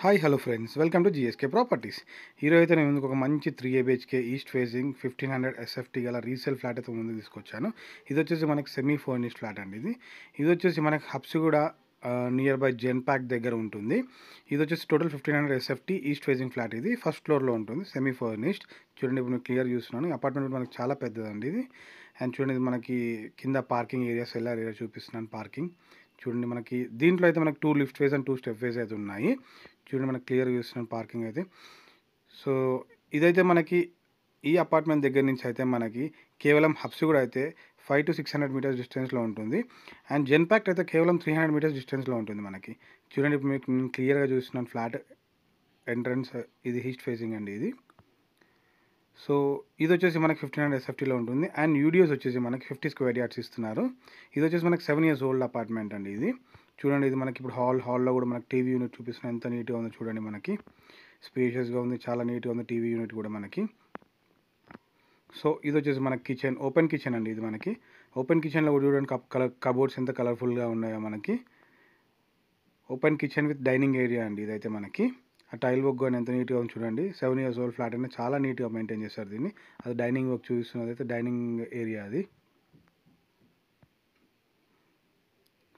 Hi hello friends, welcome to GSK properties. ఈరోజు అయితే నేను ముందుకు ఒక మంచి 3 ABHK ఈస్ట్ ఫేసింగ్ 1500 SFT గల రీసేల్ ఫ్లాట్ అయితే ముందుకు తీసుకొచ్చాను. ఇది వచ్చేసి మనకి సెమీ ఫర్నిష్డ్ ఫ్లాట్ అండి. ఇది వచ్చేసి మనకి Habsiguda near by Genpact దగ్గర ఉంటుంది. ఇది వచ్చేసి total 1500 SFT east facing flat. ఇది ఫస్ట్ ఫ్లోర్లో ఉంటుంది, సెమీ ఫర్నిష్డ్. చూడండి, ఇప్పుడు నేను క్లియర్ చూస్తున్నాను. అపార్ట్మెంట్ మనకి చాలా పెద్దదండి ఇది. అండ్ చూడండి, ఇది మనకి కింద పార్కింగ్ ఏరియా, సెల్లార్ ఏరియా చూపిస్తున్నాను. పార్కింగ్ చూడండి, మనకి దీంట్లో అయితే మనకి 2 లిఫ్ట్ వేస్ అండ్ 2 స్టెప్ వేస్ అయితే ఉన్నాయి. చూడండి, మనకి క్లియర్గా చూస్తున్నాను పార్కింగ్ అయితే. సో ఇదైతే మనకి ఈ అపార్ట్మెంట్ దగ్గర నుంచి అయితే మనకి కేవలం హబ్సిగూడ అయితే 500 to 600 మీటర్స్ డిస్టెన్స్లో ఉంటుంది. అండ్ జెన్పాక్ట్ అయితే కేవలం 300 మీటర్స్ డిస్టెన్స్లో ఉంటుంది మనకి. చూడండి, ఇప్పుడు మీకు నేను క్లియర్గా చూస్తున్నాను ఫ్లాట్ ఎంట్రన్స్. ఇది ఈస్ట్ ఫేసింగ్ అండి ఇది. సో ఇది వచ్చేసి మనకి 1500 SFTలో ఉంటుంది. అండ్ యూడియోస్ వచ్చేసి మనకి 50 స్క్వేర్ యార్డ్స్ ఇస్తున్నారు. ఇది వచ్చేసి మనకి 7 years ఓల్డ్ అపార్ట్మెంట్ అండి ఇది. చూడండి, ఇది మనకి ఇప్పుడు హాల్లో కూడా మనకి టీవీ యూనిట్ చూపిస్తున్నా, ఎంత నీట్గా ఉందో చూడండి. మనకి స్పేషియస్గా ఉంది, చాలా నీట్గా ఉంది టీవీ యూనిట్ కూడా మనకి. సో ఇది వచ్చేసి మనకి కిచెన్, ఓపెన్ కిచెన్ అండి ఇది. మనకి ఓపెన్ కిచెన్లో కూడా చూడండి కబోర్డ్స్ ఎంత కలర్ఫుల్గా ఉన్నాయో మనకి. Open kitchen with dining area అండి ఇదైతే మనకి. ఆ టైల్ వర్క్ కానీ ఎంత నీట్గా ఉంది చూడండి. 7 years ఓల్డ్ ఫ్లాట్ అయినా చాలా నీట్గా మెయింటైన్ చేస్తారు దీన్ని. అది డైనింగ్ వర్క్ చూపిస్తున్నది అయితే డైనింగ్ ఏరియా అది.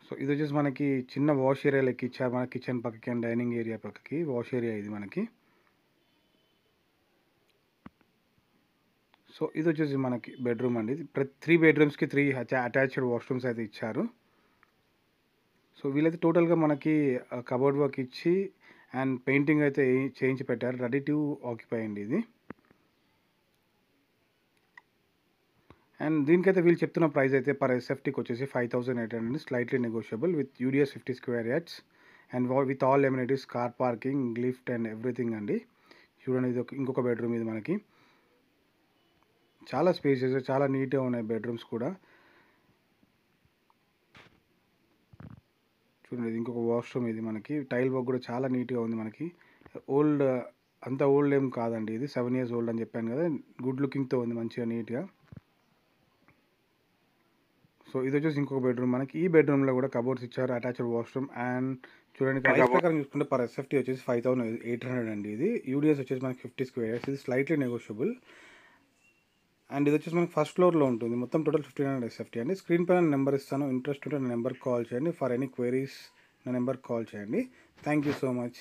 సో ఇది వచ్చేసి మనకి చిన్న వాష్ ఏరియా లెక్క ఇచ్చారు మన కిచెన్ పక్కకి అండ్ డైనింగ్ ఏరియా పక్కకి వాష్ ఏరియా ఇది మనకి. సో ఇది వచ్చేసి మనకి బెడ్రూమ్ అండి. 3 bedrooms-కి 3 అటాచ్డ్ వాష్రూమ్స్ అయితే ఇచ్చారు. సో వీళ్ళైతే టోటల్గా మనకి కబోర్డ్ వర్క్ ఇచ్చి అండ్ పెయింటింగ్ అయితే చేయించి పెట్టారు. రెడీ టు ఆక్యుపై అండి ఇది. అండ్ దీనికైతే వీళ్ళు చెప్తున్న ప్రైస్ అయితే పర్ SFTకి వచ్చేసి 5800, slightly negotiable with UDS 50 square yards and with all amenities, car parking, lift and everything అండి. చూడండి, ఇది ఇంకొక బెడ్రూమ్ ఇది మనకి. చాలా స్పేసెస్, చాలా నీట్గా ఉన్నాయి బెడ్రూమ్స్ కూడా. చూడండి, ఇది ఇంకొక వాష్రూమ్ ఇది మనకి. టైల్ వర్క్ కూడా చాలా నీట్గా ఉంది మనకి. ఓల్డ్, అంత ఓల్డ్ ఏం కాదండి ఇది. 7 years ఓల్డ్ అని చెప్పాను కదా. గుడ్ లుకింగ్తో ఉంది, మంచిగా నీట్గా. సో ఇది వచ్చేసి ఇంకొక బెడ్రూమ్ మనకి. ఈ బెడ్రూమ్లో కూడా కబోర్డ్స్ ఇచ్చారు, అటాచ్డ్ వాష్రూమ్. అండ్ చూడండి, ప్రైస్ ప్రకారం చూసుకుంటే పర్ SFT వచ్చేసి 5800 అండి ఇది. యూడిఎస్ వచ్చేసి మనకి 50 స్క్వేర్ యార్డ్స్. ఇది స్లైట్లీ నెగోషియబుల్. అండ్ ఇది వచ్చేసి మనకి ఫస్ట్ ఫ్లోర్లో ఉంటుంది. మొత్తం టోటల్ 1500 SFT అండి. స్క్రీన్ పైన నెంబర్ ఇస్తాను, ఇంట్రెస్ట్ ఉంటే నా నెంబర్కి కాల్ చేయండి. ఫర్ ఎనీ క్వైరీస్ నా నెంబర్కి కాల్ చేయండి. Thank you so much.